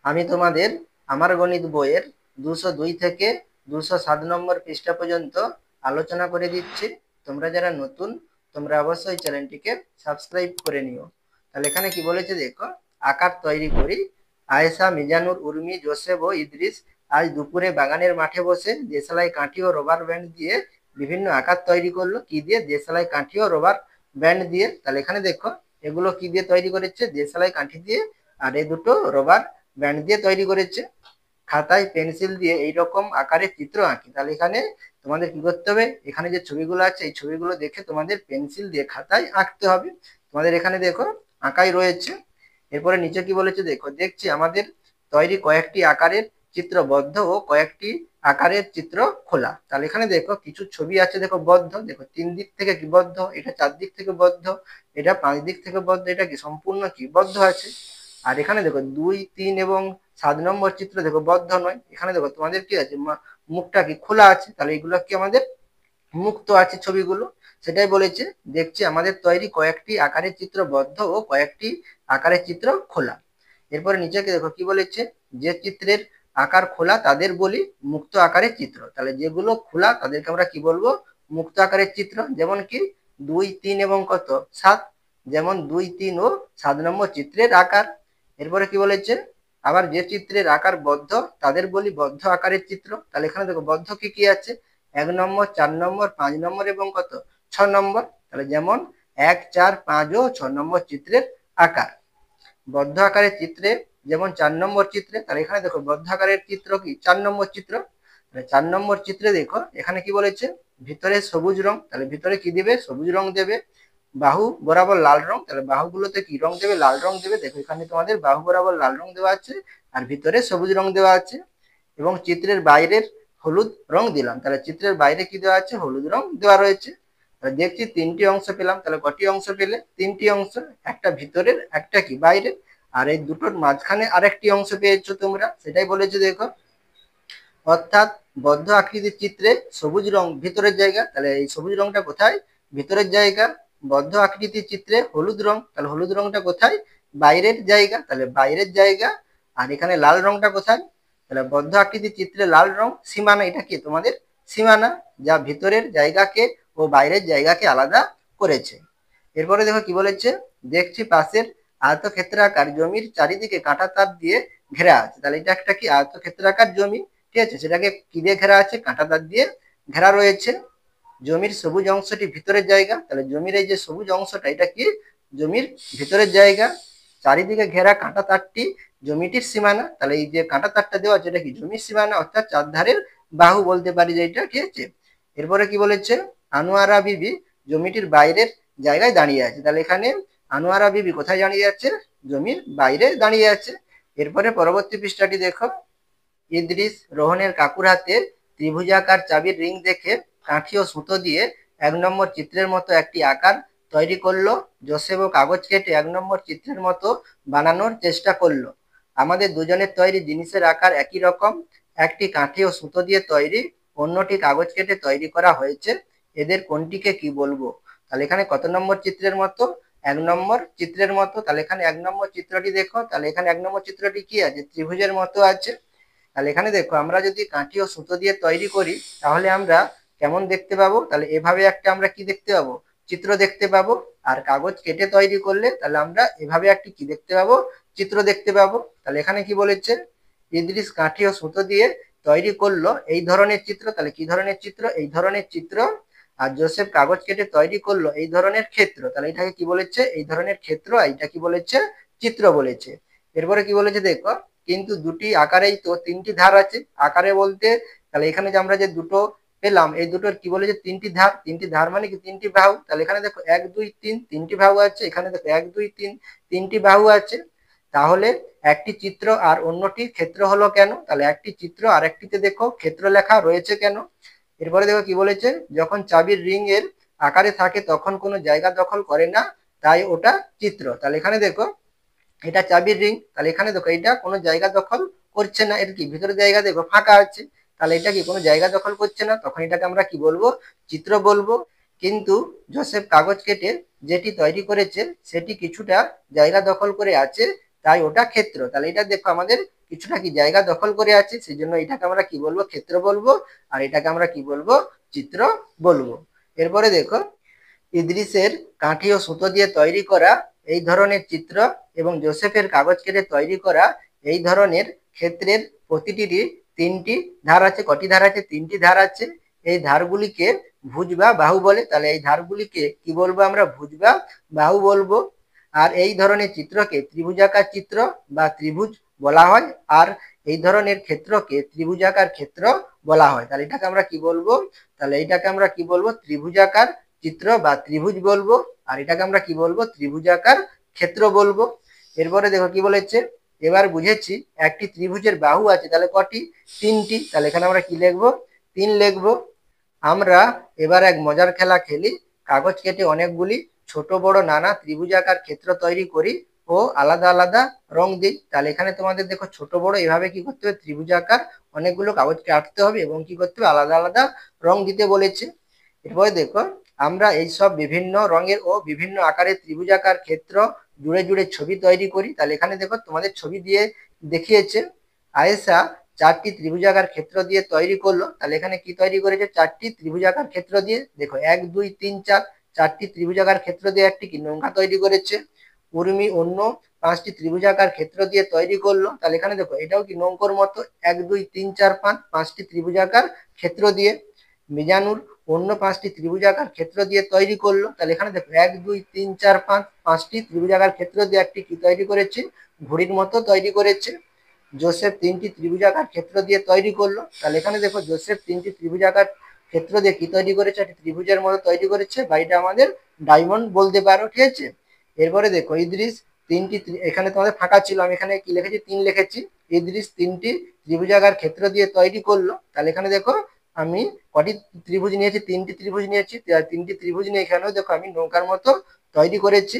আমি তোমাদের আমার গণিত বইয়ের 202 থেকে 207 নম্বর পৃষ্ঠা পর্যন্ত আলোচনা করে দিচ্ছি। তোমরা যারা নতুন তোমরা অবশ্যই চ্যানেলটিকে সাবস্ক্রাইব করে নিও। তাহলে এখানে কি বলেছে দেখো, আকার তৈরি করি। আয়েশা, মিজানুর, উর্মি, জোসেফ ও ইদ্রিস আজ দুপুরে বাগানের মাঠে বসে দেশালাই কাঠি ও রবার ব্যান্ড দিয়ে বিভিন্ন আকার তৈরি করলো। কি দিয়ে? দেশালাই কাঠি ও রবার ব্যান্ড দিয়ে। তাহলে এখানে দেখো এগুলো কি দিয়ে তৈরি করেছে? দেশালাই কাঠি দিয়ে আর এই দুটো রবার ব্যান্ড দিয়ে তৈরি করেছে। খাতায় পেন্সিল দিয়ে এইরকম আকারে চিত্র আঁকি। তাহলে এখানে তোমাদের কি করতে হবে? এখানে যে ছবিগুলো আছে এই ছবিগুলো দেখে তোমাদের পেন্সিল দিয়ে খাতায় আঁকতে হবে। তোমাদের এখানে দেখো আঁকাই রয়েছে। এরপরে নিচে কি বলেছে দেখো, দেখছি আমাদের তৈরি কয়েকটি আকারের চিত্র বদ্ধ ও কয়েকটি আকারের চিত্র খোলা। তাহলে এখানে দেখো কিছু ছবি আছে, দেখো বদ্ধ, দেখো 3 দিক থেকে কি বদ্ধ, এটা 4 দিক থেকে বদ্ধ, এটা 5 দিক থেকে বদ্ধ, এটা কি সম্পূর্ণ কি বদ্ধ আছে। আর এখানে দেখো 2, 3 এবং 7 নম্বর চিত্র দেখো বদ্ধ নয়। এখানে দেখো তোমাদের কি আছে, মুখটা কি খোলা আছে। তাহলে এগুলো কি আমাদের মুক্ত আছে ছবিগুলো, সেটাই বলেছে। দেখছি আমাদের তৈরি কয়েকটি আকারের চিত্র বদ্ধ ও কয়েকটি আকারের চিত্র খোলা। এরপরে নিচে দেখো কি বলেছে, যে চিত্রের আকার খোলা তাদের বলি মুক্ত আকারের চিত্র। তাহলে যেগুলো খোলা তাদেরকে আমরা কি বলবো? মুক্ত আকারের চিত্র। যেমন কি 2, 3 এবং কত 7, যেমন 2, 3 ও 7 নম্বর চিত্রের আকার। এরপরে কি বলেছে, আবার যে চিত্রের আকার বদ্ধ তাদের বলি বদ্ধ আকারের চিত্র। তাহলে এখানে দেখো বদ্ধ কি কি আছে, 1 নম্বর, 4 নম্বর, 5 নম্বর এবং কত 6 নম্বর। তাহলে যেমন 1, 4, 5 ও 6 নম্বর চিত্রের আকার। বদ্ধ আকারের চিত্রে যেমন 4 নম্বর চিত্রে, তাহলে এখানে দেখো বদ্ধ আকারের চিত্র কি 4 নম্বর চিত্র। তাহলে 4 নম্বর চিত্রে দেখো এখানে কি বলেছে, ভিতরে সবুজ রং। তাহলে ভিতরে কি দিবে? সবুজ রং দেবে। বাহু বরাবর লাল রং। তাহলে বাহুগুলোতে কি রং দেবে? লাল রং দেবে। দেখো এখানে তোমাদের বাহু বরাবর লাল রং দেওয়া আছে আর ভিতরে সবুজ রং দেওয়া আছে। এবং চিত্রের বাইরের হলুদ রং দিলাম। তাহলে চিত্রের বাইরে কি দেওয়া আছে? হলুদ রং দেওয়া রয়েছে। তাহলে দেখছি 3টি অংশ পেলাম। তাহলে কটি অংশ পেলে? 3টি অংশ, একটা ভিতরের একটা কি বাইরের। আর এই দুটোর মাঝখানে আরেকটি অংশ পেয়েছো তোমরা, সেটাই বলেছে দেখো। অর্থাৎ বদ্ধ আকৃতির চিত্রে সবুজ রং ভিতরের জায়গা। তাহলে এই সবুজ রংটা কোথায়? ভিতরের জায়গা। বদ্ধ আকৃতির চিত্রে হলুদ রং, তাহলে হলুদ রংটা কোথায়? বাইরের জায়গা। তাহলে বাইরের জায়গা। আর এখানে লাল রংটা কোথায়? তাহলে বদ্ধ আকৃতির চিত্রে লাল রং সীমানা। এটা কি তোমাদের সীমানা, যা ভিতরের জায়গাকে ও বাইরের জায়গাকে আলাদা করেছে। এরপরে দেখো কি বলেছে, দেখছি পাশের আয়তক্ষেত্রাকার জমির চারিদিকে কাঁটা তার দিয়ে ঘেরা আছে। তাহলে এটা একটা কি আয়তক্ষেত্রাকার জমি, ঠিক আছে, সেটাকে কি দিয়ে ঘেরা আছে? কাঁটা তার দিয়ে ঘেরা রয়েছে। জমির সবুজ অংশটি ভিতরের জায়গা। তাহলে জমির এই যে সবুজ অংশটা এটা কি? জমির ভিতরের জায়গা। চারিদিকে ঘেরা কাঁটা তারটি জমিটির সীমানা। তাহলে এই যে কাঁটা তারটা দেওয়া আছে এটা কি জমির সীমানা, অর্থাৎ চারধারের বাহু বলতে পারি যে এটা, ঠিক আছে। এরপরে কি বলেছে, আনোয়ারা বিবি জমিটির বাইরের জায়গায় দাঁড়িয়ে আছে। তাহলে এখানে আনোয়ারা বিবি কোথায় দাঁড়িয়ে আছে? জমির বাইরে দাঁড়িয়ে আছে। এরপরে পরবর্তী পৃষ্ঠাটি দেখো, ইদ্রিস রোহনের কাকুর হাতে ত্রিভুজাকার চাবির রিং দেখে কাঠি ও সুতো দিয়ে 1 নম্বর চিত্রের মতো একটি আকার তৈরি করলো। জোসেফও কাগজ কেটে 1 নম্বর চিত্রের মতো বানানোর চেষ্টা করলো। আমাদের দুজনের তৈরি জিনিসের আকার একই রকম। একটি কাঠি ও সুতো দিয়ে তৈরি, অন্যটি কাগজ কেটে তৈরি করা হয়েছে। এদের কোনটিকে কি বলবো? তাহলে এখানে কত নম্বর চিত্রের মতো? 1 নম্বর চিত্রের মতো। তাহলে এখানে 1 নম্বর চিত্রটি দেখো। তাহলে এখানে 1 নম্বর চিত্রটি কি আছে? ত্রিভুজের মতো আছে। তাহলে এখানে দেখো আমরা যদি কাঠি ও সুতো দিয়ে তৈরি করি তাহলে আমরা কেমন দেখতে পাবো? তাহলে এভাবে একটা আমরা কি দেখতে পাবো? চিত্র দেখতে পাবো। আর কাগজ কেটে তৈরি করলে তাহলে আমরা এভাবে একটি কি দেখতে পাবো? চিত্র দেখতে পাবো। তাহলে এখানে কি বলেছে, ইদ্রিস কাঠি ও সুতো দিয়ে তৈরি করলো এই ধরনের চিত্র। তাহলে কি ধরনের চিত্র? এই ধরনের চিত্র। আর জোসেফ কাগজ কেটে তৈরি করলো এই ধরনের ক্ষেত্র। তাহলে এটাকে কি বলেছে? এই ধরনের ক্ষেত্র। এইটা কি বলেছে? চিত্র বলেছে। এরপরে কি বলেছে দেখো, কিন্তু দুটি আকারেই তো 3টি ধার আছে। আকারে বলতে তাহলে এখানে যে আমরা যে দুটো পেলাম এই দুটোর কি বলেছে? 3টি ধার। 3টি ধার মানে কি 3টি বাহু। তাহলে এখানে দেখো 1, 2, 3 3টি বাহু আছে। এখানে দেখো 1, 2, 3 3টি বাহু আছে। তাহলে একটি চিত্র আর অন্যটি ক্ষেত্র হলো কেন? তাহলে একটি চিত্র আর একটিতে দেখো ক্ষেত্র লেখা রয়েছে কেন? এরপরে দেখো কি বলেছে, যখন চাবির রিং এর আকারে থাকে তখন কোনো জায়গা দখল করে না, তাই ওটা চিত্র। তাহলে এখানে দেখো এটা চাবির রিং। তাহলে এখানে দেখো এটা কোনো জায়গা দখল করছে না। এর কি ভিতরে জায়গা দেখো ফাঁকা আছে। তাহলে এটা কি কোনো জায়গা দখল করছে না, তখন এটাকে আমরা কি বলবো? চিত্র বলবো। কিন্তু জোসেফ কাগজ কেটে যেটি তৈরি করেছে সেটি কিছুটা জায়গা দখল করে আছে। তাই ওটা ক্ষেত্র। তাহলে এটা দেখো আমাদের কিছুটা কি জায়গা দখল করে আছে, সেই জন্য এটাকে আমরা কি বলবো, ক্ষেত্র বলবো, আর এটাকে আমরা কি বলবো, চিত্র বলবো। এরপরে দেখো, ইদ্রিসের কাঠি ও সুতো দিয়ে তৈরি করা এই ধরনের চিত্র এবং জোসেফের কাগজ কেটে তৈরি করা এই ধরনের ক্ষেত্রের প্রতিটিরই তিনটি ধার আছে। কটি ধার আছে? তিনটি ধার আছে। এই ধারগুলিকে ভুজ বা বাহু বলে। তাহলে এই ধারগুলিকে কি বলবো আমরা? ভুজ বা বাহু বলবো। আর এই ধরনের চিত্রকে ত্রিভুজাকার চিত্র বা ত্রিভুজ বলা হয়। আর এই ধরনের ক্ষেত্রকে ত্রিভুজাকার ক্ষেত্র বলা হয়। তাহলে এটাকে আমরা কি বলবো? তাহলে এইটাকে আমরা কি বলবো? ত্রিভুজাকার চিত্র বা ত্রিভুজ বলবো। আর এটাকে আমরা কি বলবো? ত্রিভুজাকার ক্ষেত্র বলবো। এরপরে দেখো কি বলেছে, এবার বুঝেছি একটি ত্রিভুজের বাহু আছে, তাহলে কটি? তিনটি। তাহলে এখানে আমরা কি লিখবো? তিন লিখবো। আমরা এবার এক মজার খেলা খেলি। কাগজ কেটে অনেকগুলি ছোট বড় নানা ত্রিভুজাকার ক্ষেত্র তৈরি করি ও আলাদা আলাদা রং দিই। তাহলে এখানে তোমাদের দেখো ছোট বড় এভাবে কি করতে হবে? ত্রিভুজাকার অনেকগুলো কাগজ কাটতে হবে এবং কি করতে হবে? আলাদা আলাদা রং দিতে বলেছে। এরপরে দেখো, আমরা এই সব বিভিন্ন রঙের ও বিভিন্ন আকারের ত্রিভুজাকার ক্ষেত্র জুড়ে জুড়ে ছবি তৈরি করি। তাহলে এখানে দেখো তোমাদের ছবি দিয়ে দেখিয়েছে। আয়েশা চারটি ত্রিভুজাকার ক্ষেত্র দিয়ে তৈরি করলো। তাহলে এখানে কি তৈরি করেছে? চারটি ত্রিভুজাকার ক্ষেত্র দিয়ে। দেখো 1 2 3 4, চারটি ত্রিভুজাকার ক্ষেত্র দিয়ে একটি কি নৌকা তৈরি করেছে। উর্মি অন্য 5টি ত্রিভুজাকার ক্ষেত্র দিয়ে তৈরি করলো। তাহলে এখানে দেখো এটাও কি নৌকোর মতো, 1 2 3 4 5, 5টি ত্রিভুজাকার ক্ষেত্র দিয়ে। মিজানুর অন্য 5টি ত্রিভুজাকার ক্ষেত্র দিয়ে তৈরি করলো। তাহলে এখানে দেখো 1 2 3 4 5, 5টি ত্রিভুজাকার ক্ষেত্র দিয়ে একটি কি তৈরি করেছে? ঘড়ির মতো তৈরি করেছে। জোসেফ 3টি ত্রিভুজাকার ক্ষেত্র দিয়ে তৈরি করলো। তাহলে এখানে দেখো জোসেফ 3টি ত্রিভুজাকার ক্ষেত্র দিয়ে কি তৈরি করেছে? একটি ত্রিভুজের মতো তৈরি করেছে, বা এটা আমাদের ডায়মন্ড বলতে পারো, ঠিক আছে। এরপরে দেখো ইদ্রিস তিনটি, এখানে তোমাদের ফাঁকা ছিল, আমি এখানে কি লিখেছি? 3 লিখেছি। ইদ্রিস 3টি ত্রিভুজাকার ক্ষেত্র দিয়ে তৈরি করলো। তাহলে এখানে দেখো আমি কটি ত্রিভুজ নিয়েছি? 3টি ত্রিভুজ নিয়েছি। 3টি ত্রিভুজ নিয়ে এখানেও দেখো আমি নৌকার মতো তৈরি করেছি।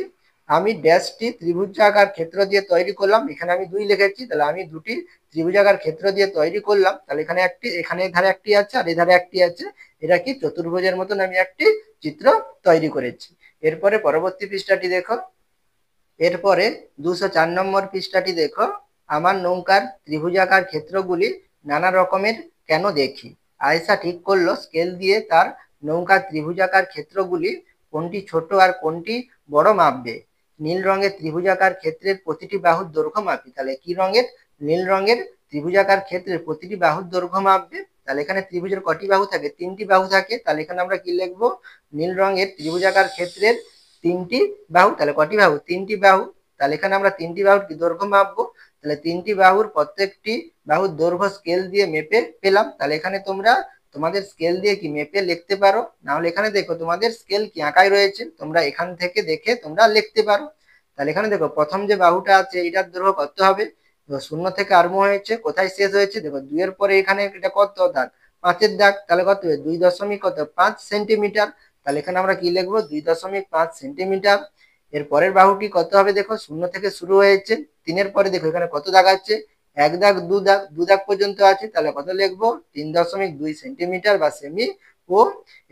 আমি ড্যাশটি ত্রিভুজাকার ক্ষেত্র দিয়ে তৈরি করলাম, এখানে আমি 2 লিখেছি। তাহলে আমি দুটি ত্রিভুজাকার ক্ষেত্র দিয়ে তৈরি করলাম। তাহলে এখানে একটি, এখানে ধারে একটি আছে আর এই ধারে একটি আছে। এটা কি চতুর্ভুজের মতন আমি একটি চিত্র তৈরি করেছি। এরপরে পরবর্তী পৃষ্ঠাটি দেখো। এরপরে 204 নম্বর পৃষ্ঠাটি দেখো। আমার নৌকার ত্রিভুজাকার ক্ষেত্রগুলি নানা রকমের কেন দেখি? আয়েশা ঠিক করলো স্কেল দিয়ে তার নৌকার ত্রিভুজাকার ক্ষেত্রগুলি কোনটি ছোট আর কোনটি বড় মাপবে। নীল রঙের ত্রিভুজাকার ক্ষেত্রের প্রতিটি বাহুর দৈর্ঘ্য মাপবে। তাহলে কি রঙের? নীল রঙের ত্রিভুজাকার ক্ষেত্রের প্রতিটি বাহুর দৈর্ঘ্য মাপবে। তাহলে এখানে ত্রিভুজের কটি বাহু থাকে? 3টি বাহু থাকে। তাহলে এখানে আমরা কি লিখবো? নীল রঙের ত্রিভুজাকার ক্ষেত্রের 3টি বাহু। তাহলে কটি বাহু? 3টি বাহু। তাহলে এখানে আমরা 3টি বাহুর কি দৈর্ঘ্য মাপবো। তাহলে 3টি বাহুর প্রত্যেকটি বাহুর দৈর্ঘ্য স্কেল দিয়ে মেপে পেলাম। তাহলে এখানে তোমরা তোমাদের স্কেল দিয়ে কি মেপে লিখতে পারো, না হলে এখানে দেখো তোমাদের স্কেল কি আঁকাই রয়েছে, তোমরা এখান থেকে দেখে তোমরা লিখতে পারো। তাহলে এখানে দেখো প্রথম যে বাহুটা আছে এটার দৈর্ঘ্য কত হবে? 0 থেকে আরম্ভ হয়েছে, কোথায় শেষ হয়েছে? দেখো 2 এর পরে এখানে এটা কত দাগ? 5-এর দাগ। তাহলে কত? 2.5 সেন্টিমিটার। তাহলে এখানে আমরা কি লিখবো? 2.5 সেন্টিমিটার। এর পরের বাহুটি কত হবে? দেখো 0 থেকে শুরু হয়েছে, 3-এর পরে দেখো এখানে কত দাগ আছে? 1 দাগ, 2 দাগ, 2 দাগ পর্যন্ত আছে। তাহলে কত লিখবো? 3.2 সেন্টিমিটার বা সেমি। ও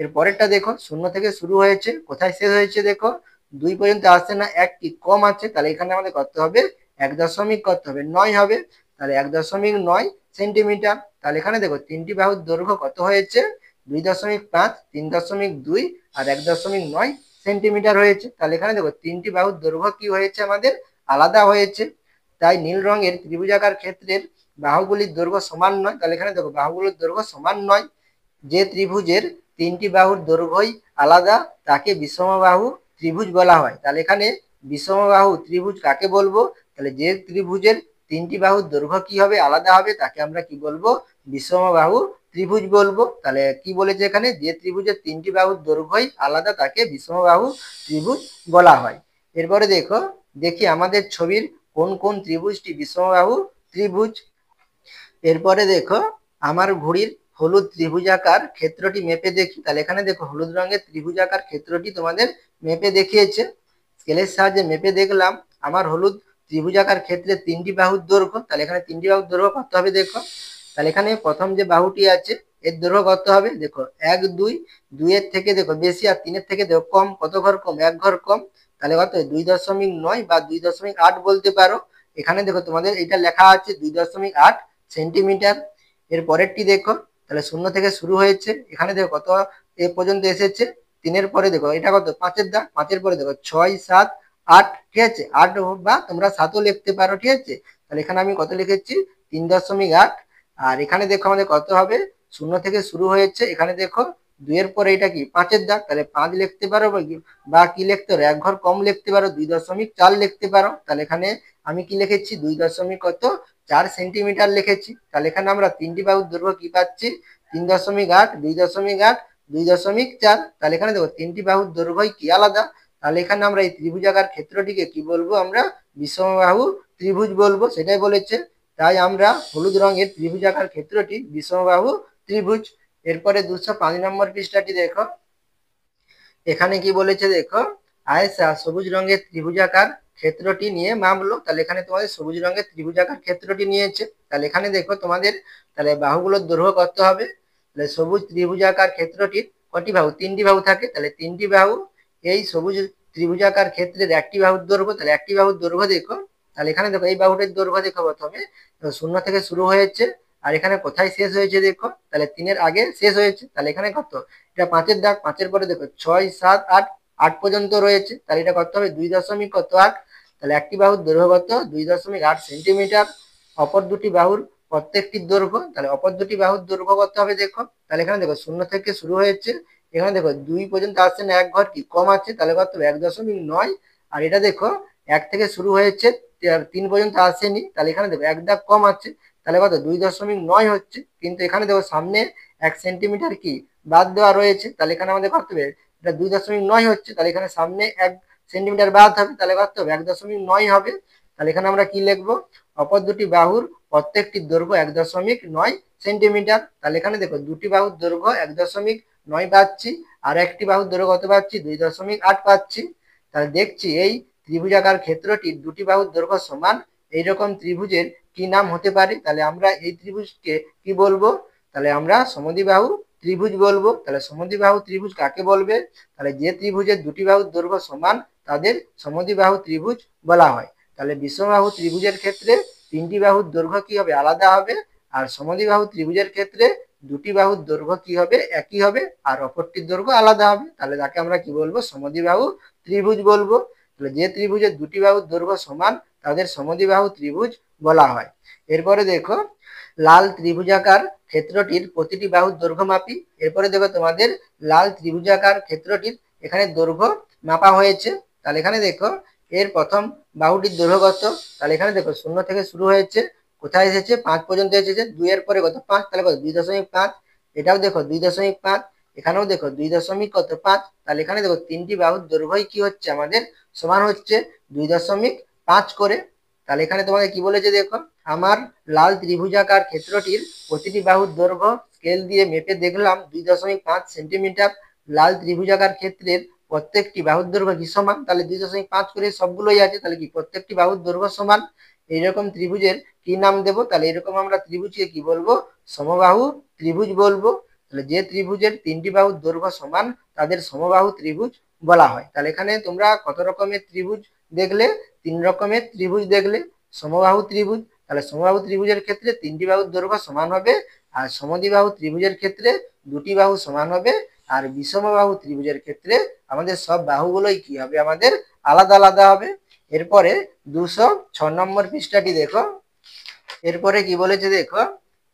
এর পরেরটা দেখো 0 থেকে শুরু হয়েছে, কোথায় শেষ হয়েছে? দেখো 2 পর্যন্ত আসছে না, একটি কম আছে। তাহলে এখানে আমাদের কত হবে? 1.9 হবে। তাহলে 1.9 সেন্টিমিটার। তাহলে এখানে দেখো 3টি বাহুর দৈর্ঘ্য কত হয়েছে? 2.5, 3.2 আর 1.9 সেন্টিমিটার হয়েছে। তাহলে এখানে দেখো 3টি বাহুর দৈর্ঘ্য কি হয়েছে? আমাদের আলাদা হয়েছে। তাই নীল রঙের ত্রিভুজাকার ক্ষেত্রের বাহুগুলির দৈর্ঘ্য সমান নয়। তাহলে এখানে দেখো বাহুগুলোর দৈর্ঘ্য সমান নয়। যে ত্রিভুজের 3টি বাহুর দৈর্ঘ্যই আলাদা তাকে বিষমবাহু ত্রিভুজ বলা হয়। তাহলে এখানে বিষমবাহু ত্রিভুজ কাকে বলবো? তাহলে যে ত্রিভুজের 3টি বাহুর দৈর্ঘ্য কি হবে? আলাদা হবে, তাকে আমরা কি বলবো? বিষমবাহু ত্রিভুজ বলবো। তাহলে কি বলেছে এখানে? যে ত্রিভুজের 3টি বাহুর দৈর্ঘ্যই আলাদা তাকে বিষমবাহু ত্রিভুজ বলা হয়। এরপরে দেখো, দেখি আমাদের ছবির কোন কোন ত্রিভুজটি বিষমবাহু ত্রিভুজ। এরপরে দেখো, আমার ঘড়ির হলুদ ত্রিভুজাকার ক্ষেত্রটি মেপে দেখি। তাহলে এখানে দেখো হলুদ রঙের ত্রিভুজাকার ক্ষেত্রটি তোমাদের মেপে দেখিয়েছে। স্কেলের সাহায্যে মেপে দেখলাম আমার হলুদ ত্রিভুজাকার ক্ষেত্রে 3টি বাহুর দৈর্ঘ্য। তাহলে এখানে 3টি বাহুর দৈর্ঘ্য কত হবে? দেখো তাহলে এখানে প্রথম যে বাহুটি আছে এর দৈর্ঘ্য কত হবে? দেখো 1 2, 2 এর থেকে দেখো বেশি আর 3 এর থেকে দেখো কম। কত ঘর কম? 1 ঘর কম। তাহলে কত? 2.9 বা 2.8 বলতে পারো। এখানে দেখো তোমাদের এটা লেখা আছে 2.8 সেন্টিমিটার। এর পরেরটি দেখো, তাহলে 0 থেকে শুরু হয়েছে, এখানে দেখো কত এ পর্যন্ত এসেছে। 3-এর পরে দেখো এটা কত 5-এর দাগ, 5-এর পরে দেখো 6, 7, 8, ঠিক আছে, 8 বা তোমরা 7ও লিখতে পারো, ঠিক আছে। তাহলে এখানে আমি কত লিখেছি 3.8। আর এখানে দেখো আমাদের কত হবে, 0 থেকে শুরু হয়েছে, এখানে দেখো 2-এর পরে এটা কি 5-এর দাগ, তাহলে 5 লিখতে পারো বা কি লিখতে পারো, এক ঘর কম লিখতে পারো, 2.4 লিখতে পারো। তাহলে এখানে আমি কি লিখেছি 2.4 সেন্টিমিটার লিখেছি। তাহলে এখানে আমরা তিনটি বাহুর দৈর্ঘ্য কি পাচ্ছি, 3.8, 2.8, 2.4। তাহলে এখানে দেখো তিনটি বাহুর দৈর্ঘ্যই কি আলাদা। তাহলে এখানে আমরা এই ত্রিভুজাকার ক্ষেত্রটিকে কি বলবো, আমরা বিষমবাহু ত্রিভুজ বলবো, সেটাই বলেছে। তাই আমরা হলুদ রঙের ত্রিভুজাকার ক্ষেত্রটি বিষমবাহু ত্রিভুজ। এরপরে 205 নম্বর পৃষ্ঠাটি দেখো, এখানে কি বলেছে দেখো, আয়েশা সবুজ রঙের ত্রিভুজাকার ক্ষেত্রটি নিয়ে মাপলো। তাহলে এখানে তোমাদের সবুজ রঙের ত্রিভুজাকার ক্ষেত্রটি নিয়েছে। তাহলে এখানে দেখো তোমাদের তাহলে বাহুগুলোর দৈর্ঘ্য কত হবে, তাহলে সবুজ ত্রিভুজাকার ক্ষেত্রটির কটি বাহু, 3টি বাহু থাকে, তাহলে 3টি বাহু। এই সবুজ ত্রিভুজাকার ক্ষেত্রের একটি বাহুর দৈর্ঘ্য, তাহলে একটি বাহুর দৈর্ঘ্য দেখো, তাহলে এখানে দেখো এই বাহুটির দৈর্ঘ্য দেখো প্রথমে 0 থেকে শুরু হয়েছে, আর এখানে কোথায় শেষ হয়েছে দেখো, তাহলে 3-এর আগে শেষ হয়েছে। তাহলে এখানে কত, এটা 5-এর দাগ, 5-এর পরে দেখো 6, 7, 8, 8 পর্যন্ত রয়েছে, তাহলে এটা কত হবে 2.8। তাহলে একটি বাহুর দৈর্ঘ্য কত 2.8 সেন্টিমিটার। অপর দুটি বাহুর প্রত্যেকটির দৈর্ঘ্য, তাহলে অপর দুটি বাহুর দৈর্ঘ্য কত হবে দেখো, তাহলে এখানে দেখো 0 থেকে শুরু হয়েছে, এখানে দেখো 2 পর্যন্ত আসছে না, এক ঘর কি কম আছে, তাহলে কত 1.9। আর এটা দেখো 1 থেকে শুরু হয়েছে, 3 পর্যন্ত আসেনি, তাহলে এখানে দেখো এক দাগ কম আছে, তাহলে কত 2.9 হচ্ছে। কিন্তু এখানে দেখো সামনে 1 সেন্টিমিটার কি বাদ দেওয়া রয়েছে, তাহলে এখানে আমাদের কত হবে, এটা 2.9 হচ্ছে, তাহলে এখানে সামনে 1 সেন্টিমিটার বাদ হবে, তাহলে কত হবে 1.9 হবে। তাহলে এখানে আমরা কি লিখবো, অপর দুটি বাহুর প্রত্যেকটির দৈর্ঘ্য 1.9 সেন্টিমিটার। তাহলে এখানে দেখো দুটি বাহুর দৈর্ঘ্য 1.9 পাচ্ছি, আর একটি বাহুর দৈর্ঘ্য কত পাচ্ছি 2.8 পাচ্ছি। তাহলে দেখছি এই ত্রিভুজাকার ক্ষেত্রটির দুটি বাহুর দৈর্ঘ্য সমান এইরকম ত্রিভুজের কি নাম হতে পারে। তাহলে আমরা এই ত্রিভুজকে কি বলবো, তাহলে আমরা সমদ্বিবাহু ত্রিভুজ বলবো। তাহলে সমদ্বিবাহু ত্রিভুজ কাকে বলবে, তাহলে যে ত্রিভুজের দুটি বাহুর দৈর্ঘ্য সমান তাদের সমদ্বিবাহু ত্রিভুজ বলা হয়। তাহলে বিষমবাহু ত্রিভুজের ক্ষেত্রে 3টি বাহুর দৈর্ঘ্য কি হবে, আলাদা হবে, আর সমদ্বিবাহু ত্রিভুজের ক্ষেত্রে দুটি বাহুর দৈর্ঘ্য কি হবে, একই হবে, আর অপরটির দৈর্ঘ্য আলাদা হবে। তাহলে তাকে আমরা কি বলবো, সমদ্বিবাহু ত্রিভুজ বলবো। তাহলে যে ত্রিভুজের দুটি বাহুর দৈর্ঘ্য সমান তাদের সমদ্বিবাহু ত্রিভুজ বলা হয়। এরপরে দেখো লাল ত্রিভুজাকার ক্ষেত্রটির প্রতিটি বাহুর দৈর্ঘ্য মাপি। এরপরে দেখো তোমাদের লাল ত্রিভুজাকার ক্ষেত্রটির এখানে দৈর্ঘ্য মাপা হয়েছে। তাহলে এখানে দেখো এর প্রথম বাহুটির দৈর্ঘ্য কত, তাহলে এখানে দেখো 0 থেকে শুরু হয়েছে, কোথায় এসেছে 5 পর্যন্ত এসেছে, 2-এর পরে কত 5, তাহলে কত 2.5। এটাও দেখো 2.5, এখানেও দেখো 2.5। তাহলে এখানে দেখো তিনটি বাহুর দৈর্ঘ্যই কি হচ্ছে আমাদের সমান হচ্ছে 2.5 করে। তাহলে এখানে তোমাদের কি বলেছে দেখো, আমার লাল ত্রিভুজাকার ক্ষেত্রটির প্রতিটি বাহুর দৈর্ঘ্য স্কেল দিয়ে মেপে দেখলাম 2.5 সেন্টিমিটার। লাল ত্রিভুজাকার ক্ষেত্রের প্রত্যেকটি বাহুর দৈর্ঘ্য কি সমান, তাহলে 2.5 করে সবগুলোই আছে, তাহলে কি প্রত্যেকটি বাহুর দৈর্ঘ্য সমান। এইরকম ত্রিভুজের কি নাম দেব, তাহলে এরকম আমরা ত্রিভুজকে কি বলবো, সমবাহু ত্রিভুজ বলবো। তাহলে যে ত্রিভুজের 3টি বাহুর দৈর্ঘ্য সমান তাদের সমবাহু ত্রিভুজ বলা হয়। তাহলে এখানে তোমরা কত রকমের ত্রিভুজ দেখলে, 3 রকমের ত্রিভুজ দেখলে। সমবাহু ত্রিভুজ, তাহলে সমবাহু ত্রিভুজের ক্ষেত্রে 3টি বাহুর দৈর্ঘ্য সমান হবে, আর সমদ্বিবাহু ত্রিভুজের ক্ষেত্রে দুটি বাহু সমান হবে, আর বিষমবাহু ত্রিভুজের ক্ষেত্রে আমাদের সব বাহুগুলোই কি হবে, আমাদের আলাদা আলাদা হবে। এরপরে 206 নম্বর পৃষ্ঠাটি দেখো, এরপরে কি বলেছে দেখো,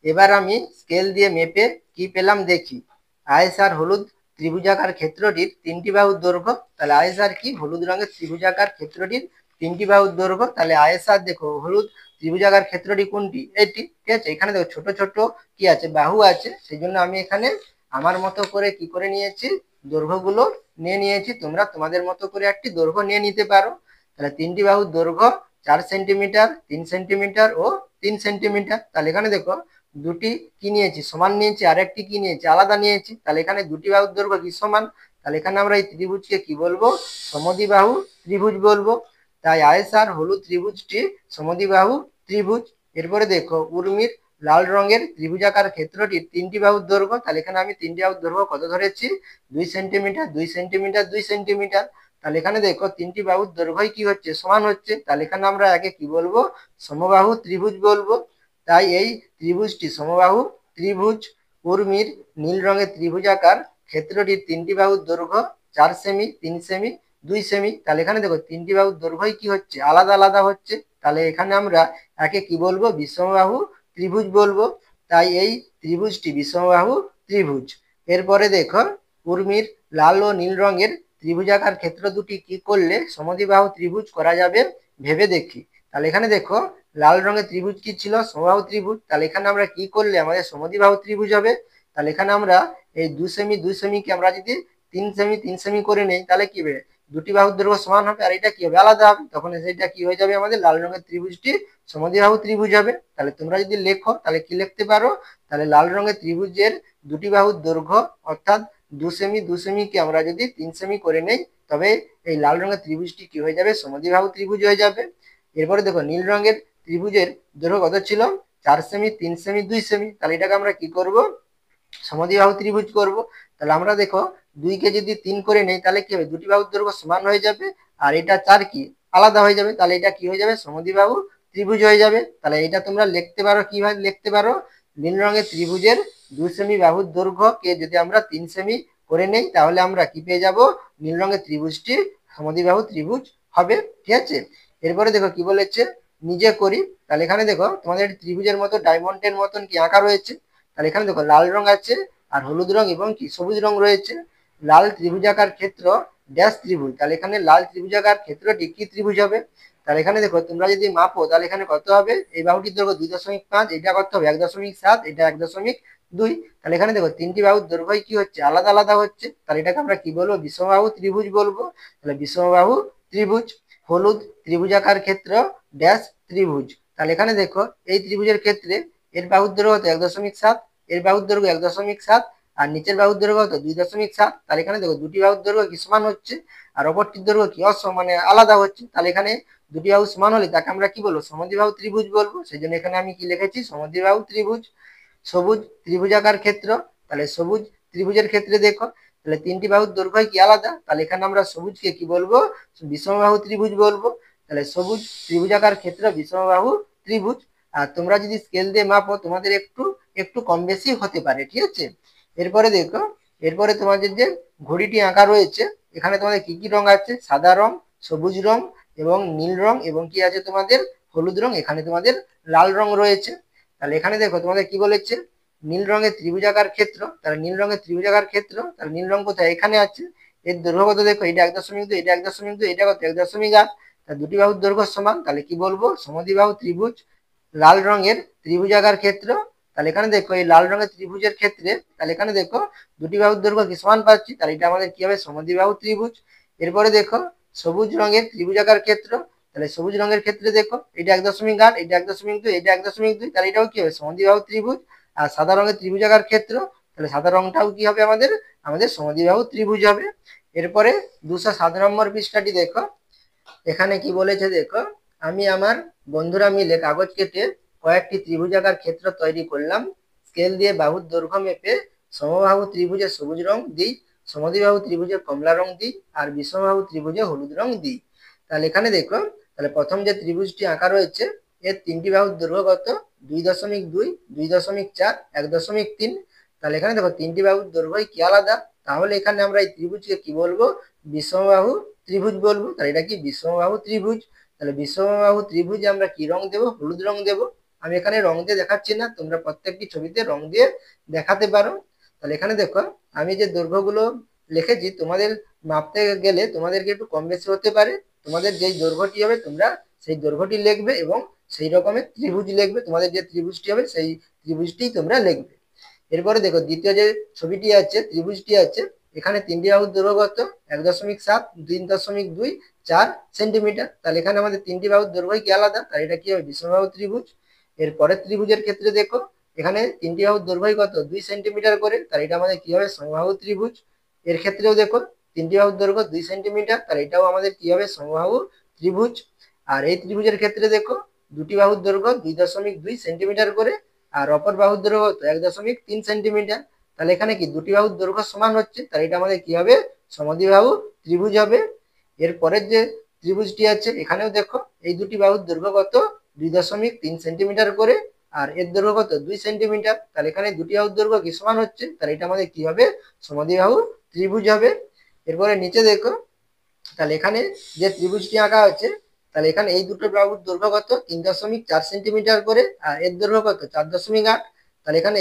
এবার আমি স্কেল দিয়ে মেপে কি পেলাম দেখি। আয়েশার হলুদ ত্রিভুজাকার ক্ষেত্রটির 3টি বাহুর দৈর্ঘ্য, তাহলে আয়েশার কি হলুদ রঙের ত্রিভুজাকার ক্ষেত্রটির 3টি বাহুর দৈর্ঘ্য। তাহলে আয়েশার দেখো হলুদ ত্রিভুজাকার ক্ষেত্রটি কোনটি, এটি, ঠিক আছে। এখানে দেখো ছোট ছোট কি আছে, বাহু আছে, সেই জন্য আমি এখানে আমার মতো করে কি করে নিয়েছি, দৈর্ঘ্যগুলো নিয়ে নিয়েছি। তোমরা তোমাদের মতো করে একটি দৈর্ঘ্য নিয়ে নিতে পারো। তাহলে 3টি বাহুর দৈর্ঘ্য 4 সেন্টিমিটার, 3 সেন্টিমিটার ও 3 সেন্টিমিটার। তাহলে এখানে দেখো দুটি কি নিয়েছি, সমান নিয়েছি, আর একটি কি নিয়েছি, আলাদা নিয়েছি। তাহলে এখানে দুটি বাহুর দৈর্ঘ্য কি সমান, তাহলে এখানে আমরা এই ত্রিভুজকে কি বলবো, সমদ্বিবাহু ত্রিভুজ বলবো। তাই আয়েশার হলুদ ত্রিভুজটি সমদ্বিবাহু ত্রিভুজ। এরপরে দেখো উর্মির লাল রঙের ত্রিভুজাকার ক্ষেত্রটির 3টি বাহুর দৈর্ঘ্য, তাহলে এখানে আমি 3টি বাহুর দৈর্ঘ্য কত ধরেছি, 2 সেন্টিমিটার, 2 সেন্টিমিটার, 2 সেন্টিমিটার। তাহলে এখানে দেখো তিনটি বাহুর দৈর্ঘ্যই কি হচ্ছে, সমান হচ্ছে। তাহলে এখানে আমরা একে কি বলবো, সমবাহু ত্রিভুজ বলবো। তাই এই ত্রিভুজটি সমবাহু ত্রিভুজ। উর্মির নীল রঙের ত্রিভুজাকার ক্ষেত্রটির তিনটি বাহুর দৈর্ঘ্য 4 সেমি, 3 সেমি, 2 সেমি। তাহলে এখানে দেখো তিনটি বাহুর দৈর্ঘ্যই কি হচ্ছে, আলাদা আলাদা হচ্ছে। তাহলে এখানে আমরা একে কি বলবো, বিষমবাহু ত্রিভুজ বলবো। তাই এই ত্রিভুজটি বিষমবাহু ত্রিভুজ। এরপরে দেখো উর্মির লাল ও নীল রঙের ত্রিভুজাকার ক্ষেত্র দুটি কি করলে সমদ্বিবাহু ত্রিভুজ করা যাবে ভেবে দেখি। তাহলে এখানে দেখো লাল রঙের ত্রিভুজ কি ছিল, সমবাহু ত্রিভুজ। তাহলে এখানে আমরা কি করলে আমাদের সমদ্বিবাহু ত্রিভুজ হবে। তাহলে এখানে আমরা এই 2 সেমি 2 সেমি কে আমরা যদি 3 সেমি 3 সেমি করে নেই, তাহলে কি হবে, দুটি বাহুর দৈর্ঘ্য সমান হবে আর এটা কি হবে, আলাদা হবে। তখন সেটা কি হয়ে যাবে, আমাদের লাল রঙের ত্রিভুজটি সমদ্বিবাহু ত্রিভুজ হবে। তাহলে তোমরা যদি লেখো তাহলে কি লিখতে পারো, তাহলে লাল রঙের ত্রিভুজের দুটি বাহুর দৈর্ঘ্য অর্থাৎ 2 সেমি 2 সেমি কে আমরা যদি 3 সেমি করে নেই, তবে এই লাল রঙের ত্রিভুজটি কি হয়ে যাবে, সমদ্বিবাহু ত্রিভুজ হয়ে যাবে। এরপরে দেখো নীল রঙের ত্রিভুজের দৈর্ঘ্য কত ছিল, 4 সেমি, 3 সেমি, 2 সেমি। তাহলে এটাকে আমরা কি করব, সমদ্বিবাহু ত্রিভুজ করব। তাহলে আমরা দেখো 2 কে যদি 3 করে নেই, তাহলে কি হবে, দুটি বাহুর দৈর্ঘ্য সমান হয়ে যাবে আর এটা 4 কি আলাদা হয়ে যাবে। তাহলে এটা কি হয়ে যাবে, সমদ্বিবাহু ত্রিভুজ হয়ে যাবে। তাহলে এটা তোমরা লিখতে পারো, কিভাবে লিখতে পারো, নীল রঙের ত্রিভুজের 2 সেমি বাহুর দৈর্ঘ্য কে যদি আমরা 3 সেমি করে নেই, তাহলে আমরা কি পেয়ে যাব, নীল রঙের ত্রিভুজটি সমদ্বিবাহু ত্রিভুজ হবে। ঠিক আছে। এরপরে দেখো কি বলেছে, নিজে করি। তাহলে এখানে দেখো তোমাদের ত্রিভুজের মতো ডায়মন্ডের মতন কি আঁকা রয়েছে। তাহলে এখানে দেখো লাল রং আছে আর হলুদ রং এবং কি সবুজ রং রয়েছে। লাল ত্রিভুজাকার ক্ষেত্র ড্যাশ ত্রিভুজ। তাহলে এখানে লাল ত্রিভুজাকার ক্ষেত্রটি কি ত্রিভুজ হবে। তাহলে এখানে দেখো তোমরা যদি মাপো, তাহলে এখানে কত হবে, এই বাহুটির দৈর্ঘ্য 2.5, এটা কত হবে 1.7, এটা 1.2। তাহলে এখানে দেখো তিনটি বাহুর দৈর্ঘ্য কি হচ্ছে, আলাদা আলাদা হচ্ছে। তাহলে এটাকে আমরা কি বলবো, বিষমবাহু ত্রিভুজ বলবো। তাহলে বিষমবাহু ত্রিভুজ। হলুদ ত্রিভুজাকার ক্ষেত্র ড্যাশ ত্রিভুজ। তাহলে এখানে দেখো এই ত্রিভুজের ক্ষেত্রে এর বাহুর দৈর্ঘ্য 1.7, এর বাহুর দৈর্ঘ্য 1.7 আর নিচের বাহুর দৈর্ঘ্য কত 2.7। তাহলে এখানে দেখো দুটি বাহুর দৈর্ঘ্য কি সমান হচ্ছে আর অপরটির দৈর্ঘ্য কি মানে আলাদা হচ্ছে। তাহলে এখানে দুটি বাহু সমান হলে তাকে আমরা কি বলবো, সমদ্বিবাহু ত্রিভুজ বলবো। সেই জন্য এখানে আমি কি লিখেছি, সমদ্বিবাহু ত্রিভুজ। সবুজ ত্রিভুজাকার ক্ষেত্র। তাহলে সবুজ ত্রিভুজের ক্ষেত্রে দেখো তাহলে তিনটি বাহুর দৈর্ঘ্য কি আলাদা। তাহলে এখানে আমরা সবুজকে কি বলবো, বিষমবাহু ত্রিভুজ বলবো। তাহলে সবুজ ত্রিভুজাকার ক্ষেত্র বিষমবাহু ত্রিভুজ। আর তোমরা যদি স্কেল দিয়ে মাপো, তোমাদের একটু একটু কম বেশি হতে পারে। ঠিক আছে। এরপরে দেখো, এরপরে তোমাদের যে ঘড়িটি আঁকা রয়েছে, এখানে তোমাদের কি কি রং আছে, সাদা রং, সবুজ রং এবং নীল রং এবং কি আছে তোমাদের হলুদ রং, এখানে তোমাদের লাল রং রয়েছে। তাহলে এখানে দেখো তোমাদের কি বলেছে, নীল রঙের ত্রিভুজাকার ক্ষেত্র। তাহলে নীল রঙের ত্রিভুজাকার ক্ষেত্র, তাহলে নীল রং কোথায়, এখানে আছে। এর দৈর্ঘ্য কত দেখো, এটা 1.2, এটা 1.2, এটা কত 1.8। তাহলে দুটি বাহুর দৈর্ঘ্য সমান। তাহলে কি বলবো, সমদ্বিবাহু ত্রিভুজ। লাল রঙের ত্রিভুজাকার ক্ষেত্র। তাহলে এখানে দেখো এই লাল রঙের ত্রিভুজের ক্ষেত্রে, তাহলে এখানে দেখো দুটি বাহুর দৈর্ঘ্য কি সমান পাচ্ছি। তাহলে এটা আমাদের কি হবে, সমদ্বিবাহু ত্রিভুজ। এরপরে দেখো সবুজ রঙের ত্রিভুজাকার ক্ষেত্র। তাহলে সবুজ রঙের ক্ষেত্রে দেখো এটা 1.8, এটা 1.2, এটা 1.2। তাহলে এটাও কি হবে, সমদ্বিবাহু ত্রিভুজ। আর সাদা রঙের ত্রিভুজাকার ক্ষেত্র, তাহলে সাদা রংটাও কি হবে, আমাদের আমাদের সমদ্বিবাহু ত্রিভুজ হবে। এরপরে 207 নম্বর পৃষ্ঠাটি দেখো, এখানে কি বলেছে দেখো, আমি আমার বন্ধুরা মিলে কাগজ কেটে কয়েকটি ত্রিভুজাকার ক্ষেত্র তৈরি করলাম। স্কেল দিয়ে বাহুর দৈর্ঘ্য মেপে সমবাহু ত্রিভুজে সবুজ রং দিই, সমদ্বিবাহু ত্রিভুজে কমলা রং দিই আর বিষমবাহু ত্রিভুজে হলুদ রং দিই। তাহলে এখানে দেখো, তাহলে প্রথম যে ত্রিভুজটি আঁকা রয়েছে এর তিনটি বাহুর দৈর্ঘ্য কত, 2.2, 2.4, 1.3। তাহলে এখানে দেখো তিনটি বাহুর দৈর্ঘ্যই কি আলাদা। তাহলে এখানে আমরা এই ত্রিভুজকে কি বলবো, বিষমবাহু ত্রিভুজ বলবো। তাহলে এটা কি বিষমবাহু ত্রিভুজ। তাহলে বিষমবাহু ত্রিভুজে আমরা কি রং দেবো, হলুদ রং দেবো। আমি এখানে রং দিয়ে দেখাচ্ছি না, তোমরা প্রত্যেকটি ছবিতে রং দিয়ে দেখাতে পারো। তাহলে এখানে দেখো আমি যে দৈর্ঘ্যগুলো লিখেছি, তোমাদের মাপতে গেলে তোমাদেরকে একটু কম বেশি হতে পারে। তোমাদের যেই দৈর্ঘ্যটি হবে তোমরা সেই দৈর্ঘ্যটি লিখবে এবং সেই রকমের ত্রিভুজ লিখবে। তোমাদের যে ত্রিভুজটি হবে সেই ত্রিভুজটি তোমরা লিখবে। এরপরে দেখো দ্বিতীয় যে ছবিটি আছে, ত্রিভুজটি আছে, এখানে তিনটি বাহুর দৈর্ঘ্য কত, 1.7, 3.2, 4 সেন্টিমিটার। তাহলে এখানে আমাদের তিনটি বাহুর দৈর্ঘ্য কি আলাদা। তাহলে এটা কি হবে, বিষমবাহু ত্রিভুজ। এর পরের ত্রিভুজের ক্ষেত্রে দেখো, এখানে তিনটি বাহুর দৈর্ঘ্য কত, 2 সেন্টিমিটার করে। তাহলে এটা আমাদের কি হবে, সমবাহু ত্রিভুজ। এর ক্ষেত্রেও দেখো তিনটি বাহুর দৈর্ঘ্য 2 সেন্টিমিটার। তাহলে এটাও আমাদের কি হবে, সমবাহু ত্রিভুজ। আর এই ত্রিভুজের ক্ষেত্রে দেখো দুটি বাহুর দৈর্ঘ্য 2.2 সেন্টিমিটার করে আর অপর বাহুর দৈর্ঘ্য 1.3 সেন্টিমিটার। তাহলে এখানে কি দুটি বাহুর দৈর্ঘ্য সমান হচ্ছে। তাহলে এটা আমাদের কি হবে, সমদ্বিবাহু ত্রিভুজ হবে। এরপরের যে ত্রিভুজটি আছে এখানেও দেখো এই দুটি বাহুর দৈর্ঘ্য কত 2.3 সেন্টিমিটার করে, আর এর দৈর্ঘ্য কত 2 সেন্টিমিটার। তাহলে এখানে দুটি বাহুর দৈর্ঘ্য কি সমান হচ্ছে, তাহলে এটা আমাদের কি হবে, সমদ্বিবাহু ত্রিভুজ হবে। এরপরে নিচে দেখো, তাহলে এখানে যে ত্রিভুজটি আঁকা আছে, তাহলে এখানে এই দুটো বাহুর দৈর্ঘ্য কত 3.4 সেন্টিমিটার করে, আর এর দৈর্ঘ্য কত 4.8। তাহলে এখানে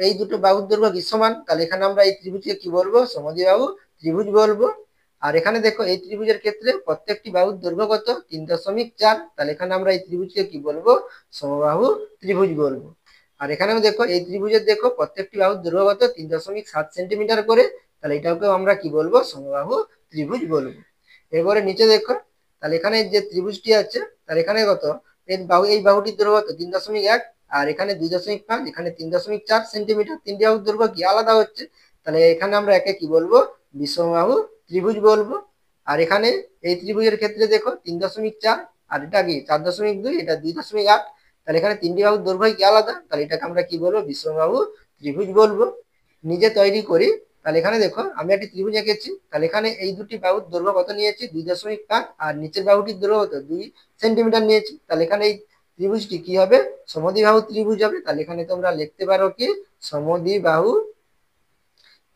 এই দুটো বাহুর দৈর্ঘ্য কি সমান, তাহলে এখানে আমরা এই ত্রিভুজকে কি বলবো, সমদ্বিবাহু ত্রিভুজ বলবো। আর এখানে দেখো এই ত্রিভুজের ক্ষেত্রে প্রত্যেকটি বাহুর দৈর্ঘ্য কত 3.4, তাহলে এখানে আমরা এই ত্রিভুজকে কি বলবো, সমবাহু ত্রিভুজ বলবো। আর এখানেও দেখো এই ত্রিভুজের দেখো প্রত্যেকটি বাহুর দৈর্ঘ্য কত 3.7 সেন্টিমিটার করে, তাহলে এটাকেও আমরা কি বলবো, সমবাহু ত্রিভুজ বলবো। এরপরে নিচে দেখো, তাহলে এখানে যে ত্রিভুজটি আছে, তাহলে এখানে কত এই বাহুটির দৈর্ঘ্য কত 3.1, আর এখানে 2.5, এখানে 3.4 সেন্টিমিটার, তিনটি বাহুর দৈর্ঘ্য কি আলাদা হচ্ছে, তাহলে এখানে আমরা একে কি বলবো, বিষমবাহু ত্রিভুজ বলবো। আর এখানে এই ত্রিভুজের ক্ষেত্রে দেখো 3.4, আর এটা কি 4.2, এটা 2.8, তাহলে এখানে তিনটি বাহুর দৈর্ঘ্য কি আলাদা, তাহলে এটাকে আমরা কি বলবো, বিষমবাহু ত্রিভুজ বলবো। নিজে তৈরি করি, তাহলে এখানে দেখো আমি একটি ত্রিভুজ এঁকেছি, তাহলে এখানে এই দুটি বাহুর দৈর্ঘ্য কত নিয়েছি 2.5, আর নিচের বাহুটির দৈর্ঘ্য কত 2 সেন্টিমিটার নিয়েছি, তাহলে এখানে এই ত্রিভুজটি কি হবে, সমদ্বিবাহু ত্রিভুজ হবে। তাহলে এখানে তোমরা লিখতে পারো কি, সমদ্বিবাহু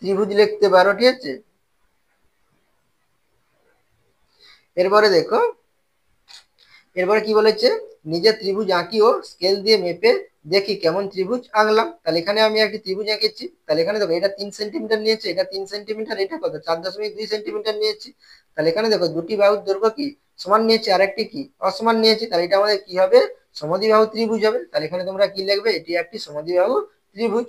ত্রিভুজ লিখতে পারো, ঠিক আছে। এরপরে দেখো, এরপরে কি বলেছে, নিজে ত্রিভুজ আঁকি ও স্কেল দিয়ে মেপে দেখি কেমন ত্রিভুজ আঁকলাম। তাহলে এখানে আমি একটি ত্রিভুজ এঁকেছি, তাহলে এখানে দেখো এটা 3 সেন্টিমিটার নিয়েছে, এটা 3 সেন্টিমিটার, এটা কত 4.2 সেন্টিমিটার নিয়েছি। তাহলে এখানে দেখো দুটি বাহুর দৈর্ঘ্য কি সমান নিয়েছে, আর একটি কি অসমান নিয়েছি, তাহলে এটা আমাদের কি হবে, সমদ্বিবাহু ত্রিভুজ হবে। তাহলে এখানে তোমরা কি লিখবে, এটি একটি সমদ্বিবাহু ত্রিভুজ।